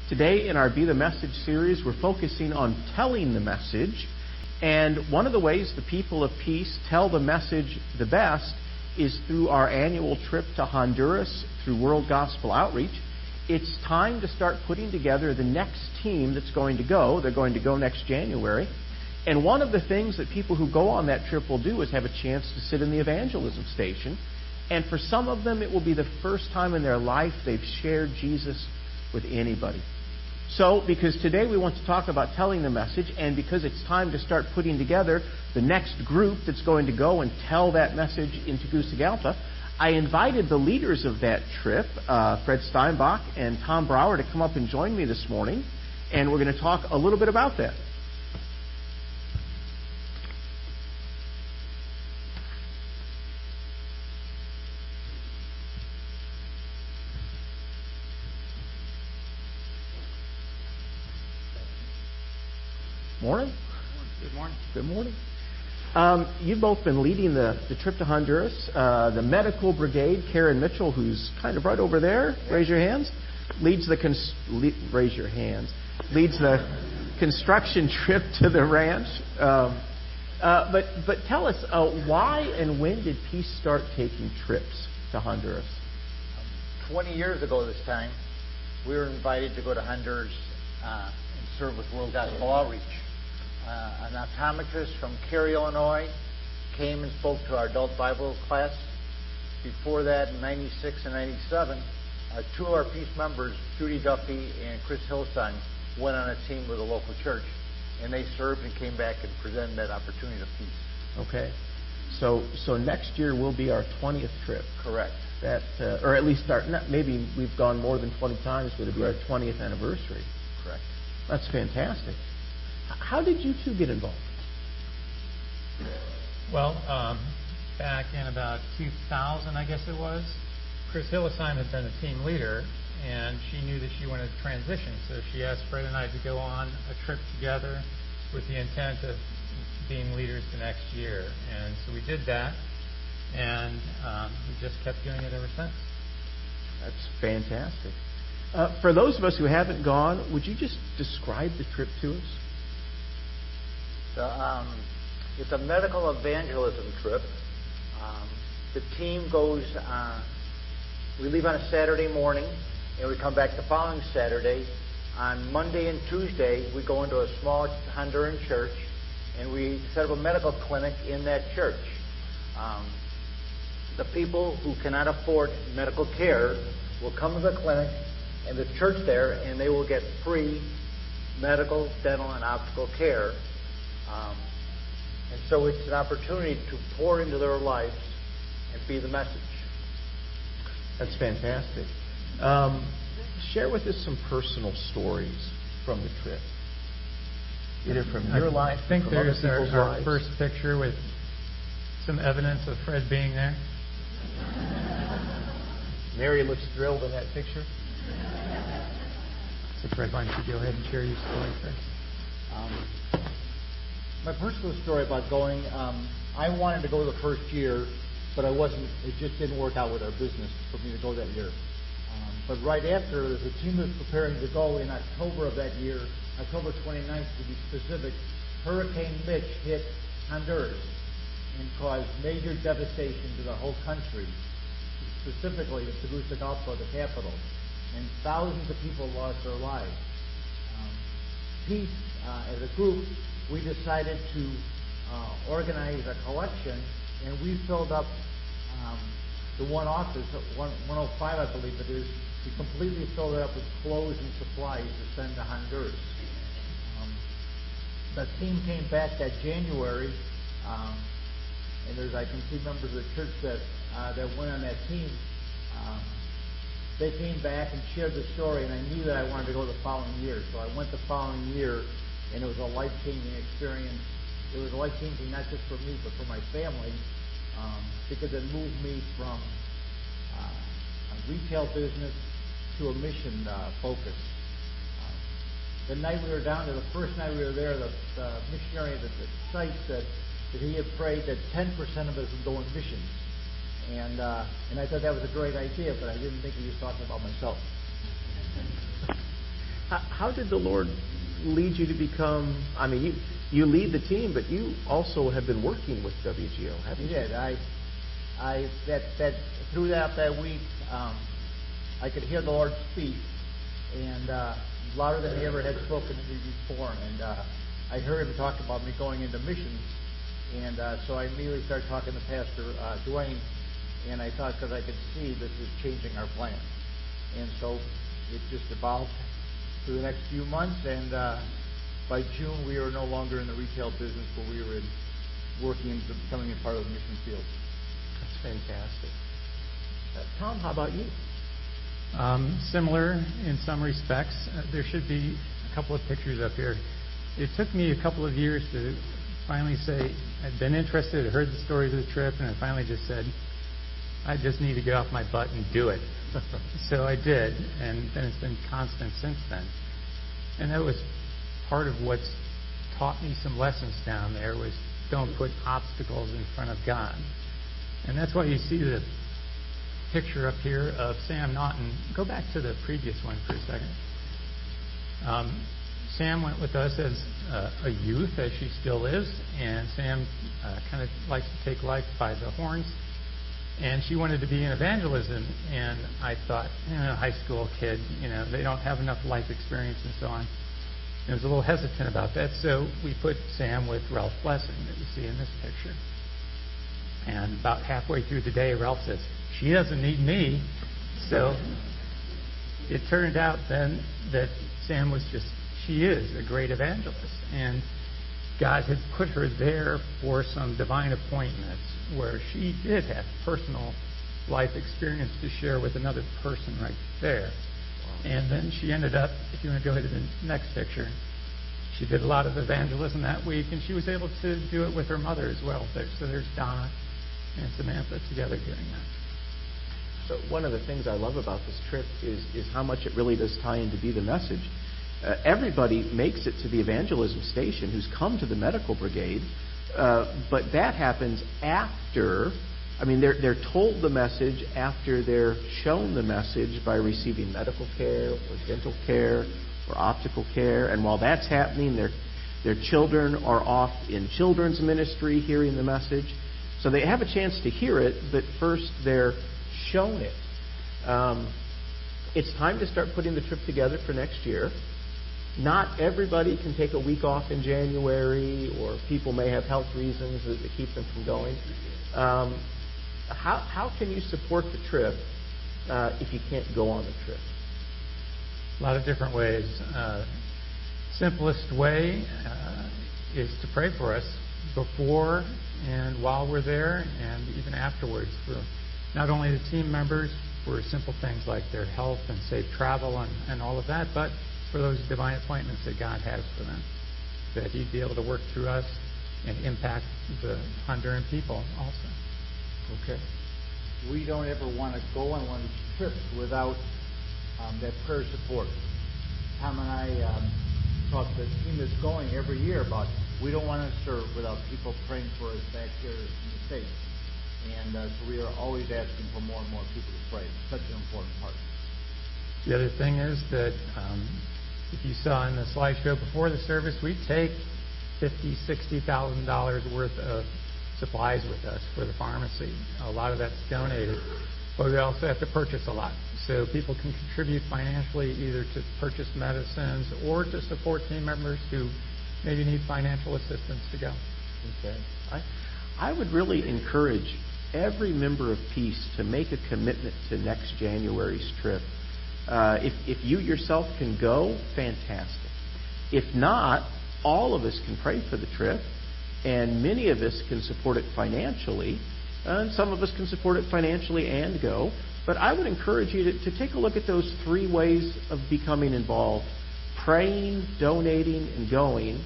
Today in our Be the Message series, we're focusing on telling the message. And one of the ways the people of peace tell the message the best is through our annual trip to Honduras through World Gospel Outreach. It's time to start putting together the next team that's going to go. They're going to go next January. And one of the things that people who go on that trip will do is have a chance to sit in the evangelism station. And for some of them, it will be the first time in their life they've shared Jesus with anybody. So, because today we want to talk about telling the message, and because it's time to start putting together the next group that's going to go and tell that message in Tegucigalpa, I invited the leaders of that trip, Fred Steinbach and Tom Brauer, to come up and join me this morning, and we're going to talk a little bit about that. Morning. Good morning. Good morning. You've both been leading the trip to Honduras. The medical brigade, Karen Mitchell, who's kind of right over there, raise your hands, leads the construction trip to the ranch. But tell us, why and when did Peace start taking trips to Honduras? 20 years ago this time, we were invited to go to Honduras and serve with World Gospel Outreach. An optometrist from Cary, Illinois, came and spoke to our adult Bible class. Before that, in 96 and 97, two of our Peace members, Judy Duffy and Chris Hillsong, went on a team with a local church, and they served and came back and presented that opportunity to Peace. Okay. So next year will be our 20th trip. Correct. That, or at least maybe we've gone more than 20 times, but it'll be our 20th anniversary. Correct. That's fantastic. How did you two get involved? Well, back in about 2000, I guess it was, Chris Hillsong had been a team leader, and she knew that she wanted to transition. So she asked Fred and I to go on a trip together with the intent of being leaders the next year. And so we did that, and we just kept doing it ever since. That's fantastic. For those of us who haven't gone, would you just describe the trip to us? It's a medical evangelism trip. The team goes, we leave on a Saturday morning, and we come back the following Saturday. On Monday and Tuesday, we go into a small Honduran church, and we set up a medical clinic in that church. The people who cannot afford medical care will come to the clinic and the church there, and they will get free medical, dental, and optical care. And so it's an opportunity to pour into their lives and be the message. That's fantastic. Share with us some personal stories from the trip. Either from your life, I think from there's other people's our lives. first picture with some evidence of Fred being there. Mary looks thrilled in that picture. So Fred, why don't you go ahead and share your story first? My personal story about going, I wanted to go the first year, but it just didn't work out with our business for me to go that year. But right after, the team was preparing to go in October of that year, October 29th to be specific, Hurricane Mitch hit Honduras and caused major devastation to the whole country, specifically in Tegucigalpa, the capital. And thousands of people lost their lives. Peace, as a group, we decided to organize a collection, and we filled up the one office, 105 I believe it is. We completely filled it up with clothes and supplies to send to Honduras. The team came back that January, and I can see members of the church that went on that team. They came back and shared the story, and I knew that I wanted to go the following year. So I went the following year, and it was a life-changing experience. It was life-changing not just for me, but for my family, because it moved me from a retail business to a mission focus. The night we were down there, the first night we were there, the missionary at the site said that he had prayed that 10% of us would go on missions. And I thought that was a great idea, but I didn't think he was talking about myself. How did the Lord lead you to become? I mean, you lead the team, but you also have been working with WGO, haven't you? Did. Through that week, I could hear the Lord speak, and louder than He ever had spoken to me before. And I heard Him talk about me going into missions, and so I immediately started talking to Pastor Dwayne, and I thought, because I could see this is changing our plan, and so it just evolved for the next few months, and by June we were no longer in the retail business, but we were working into becoming a part of the mission field. That's fantastic. Tom, how about you? Similar in some respects. There should be a couple of pictures up here. It took me a couple of years to finally say I'd been interested, I heard the stories of the trip, and I finally just said, I just need to get off my butt and do it. So I did, and then it's been constant since then. And that was part of what's taught me some lessons down there, was don't put obstacles in front of God. And that's why you see the picture up here of Sam Naughton. Go back to the previous one for a second. Sam went with us as a youth, as she still is, and Sam kind of likes to take life by the horns. And she wanted to be in evangelism, and I thought, high school kid, they don't have enough life experience and so on. And I was a little hesitant about that, so we put Sam with Ralph Blessing that you see in this picture. And about halfway through the day, Ralph says, she doesn't need me. So it turned out then that Sam she is a great evangelist. And God had put her there for some divine appointments where she did have personal life experience to share with another person right there. And then she ended up, if you want to go to the next picture, she did a lot of evangelism that week, and she was able to do it with her mother as well. So there's Donna and Samantha together doing that. So one of the things I love about this trip is how much it really does tie into Be the Message. Everybody makes it to the evangelism station who's come to the medical brigade, but that happens after. I mean, they're told the message after they're shown the message by receiving medical care or dental care or optical care, and while that's happening, their children are off in children's ministry hearing the message. So they have a chance to hear it, but first they're shown it. It's time to start putting the trip together for next year. Not everybody can take a week off in January, or people may have health reasons that keep them from going. How can you support the trip if you can't go on the trip? A lot of different ways. Simplest way is to pray for us before and while we're there, and even afterwards, for not only the team members, for simple things like their health and safe travel and all of that, but for those divine appointments that God has for them, that He'd be able to work through us and impact the Honduran people also. Okay. We don't ever want to go on one of these trips without that prayer support. Tom and I talk to the team that's going every year about we don't want to serve without people praying for us back here in the States. And so we are always asking for more and more people to pray. It's such an important part. The other thing is that if you saw in the slideshow before the service, we take $50,000, $60,000 worth of supplies with us for the pharmacy. A lot of that's donated, but we also have to purchase a lot. So people can contribute financially either to purchase medicines or to support team members who maybe need financial assistance to go. Okay. I would really encourage every member of Peace to make a commitment to next January's trip. If you yourself can go, fantastic. If not, all of us can pray for the trip, and many of us can support it financially, and some of us can support it financially and go. But I would encourage you to take a look at those three ways of becoming involved: praying, donating, and going,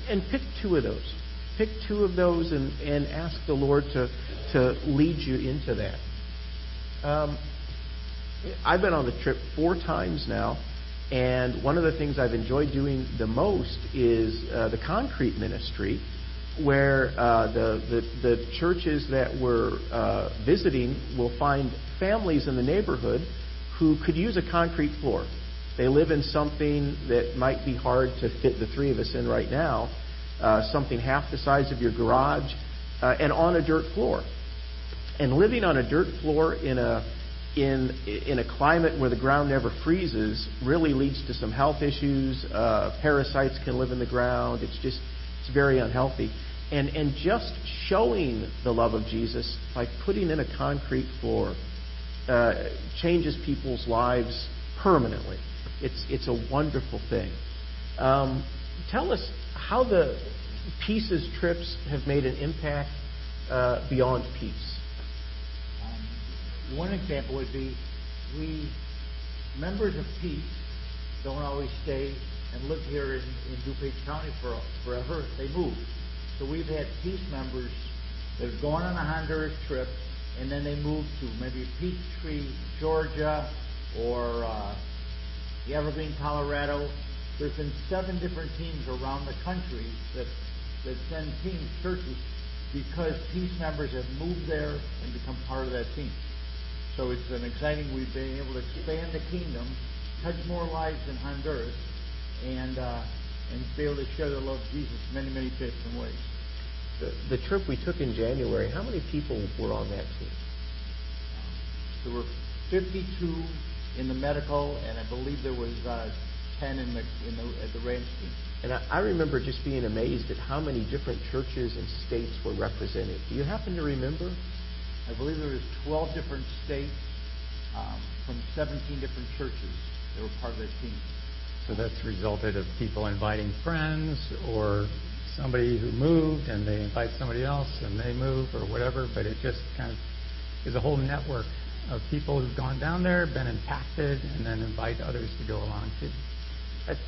and pick two of those. Pick two of those and ask the Lord to lead you into that. I've been on the trip 4 times now, and one of the things I've enjoyed doing the most is the concrete ministry, where the churches that we're visiting will find families in the neighborhood who could use a concrete floor. They live in something that might be hard to fit the three of us in right now, something half the size of your garage, and on a dirt floor. And living on a dirt floor in a climate where the ground never freezes really leads to some health issues. Parasites can live in the ground. It's very unhealthy. And just showing the love of Jesus by putting in a concrete floor changes people's lives permanently. It's a wonderful thing. Tell us how the Peace's trips have made an impact beyond Peace. One example would be members of Peace don't always stay and live here in DuPage County forever. They move. So we've had Peace members that have gone on a Honduras trip and then they move to maybe Peachtree, Georgia, or Evergreen, Colorado. There's been 7 different teams around the country that send teams, churches, because Peace members have moved there and become part of that team. So it's an exciting. We've been able to expand the kingdom, touch more lives in Honduras, and be able to share the love of Jesus in many, many different ways. The trip we took in January, how many people were on that team? There were 52 in the medical, and I believe there was 10 at the ranch team. And I remember just being amazed at how many different churches and states were represented. Do you happen to remember? I believe there was 12 different states from 17 different churches that were part of that team. So that's resulted of people inviting friends or somebody who moved and they invite somebody else and they move or whatever, but it just kind of is a whole network of people who've gone down there, been impacted, and then invite others to go along too.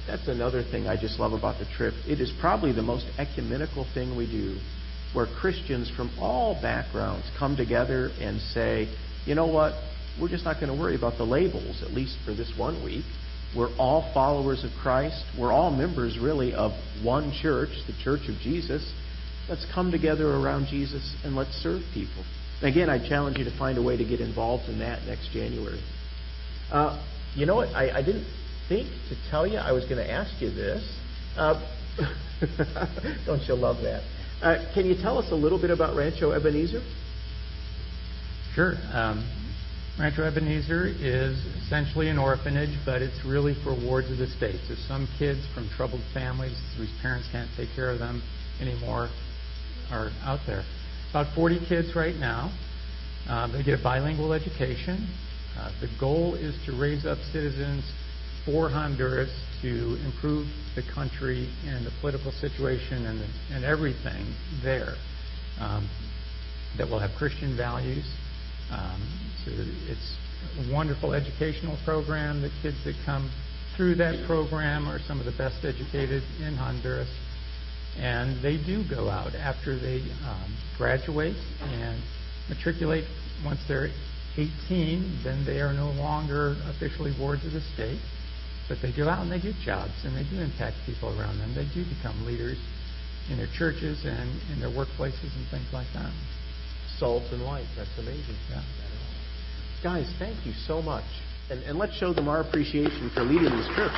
That's another thing I just love about the trip. It is probably the most ecumenical thing we do, where Christians from all backgrounds come together and say, you know what, we're just not going to worry about the labels, at least for this one week. We're all followers of Christ. We're all members, really, of one church, the Church of Jesus. Let's come together around Jesus and let's serve people. Again, I challenge you to find a way to get involved in that next January. You know what? I didn't think to tell you I was going to ask you this. Don't you love that? Can you tell us a little bit about Rancho Ebenezer? Sure. Rancho Ebenezer is essentially an orphanage, but it's really for wards of the state. So some kids from troubled families whose parents can't take care of them anymore are out there. About 40 kids right now. They get a bilingual education. The goal is to raise up citizens for Honduras to improve the country and the political situation and everything there. That will have Christian values. So it's a wonderful educational program. The kids that come through that program are some of the best educated in Honduras. And they do go out after they graduate and matriculate. Once they're 18, then they are no longer officially wards of the state. But they go out and they get jobs and they do impact people around them. They do become leaders in their churches and in their workplaces and things like that. Salt and light. That's amazing. Yeah. Guys, thank you so much. And let's show them our appreciation for leading these trips.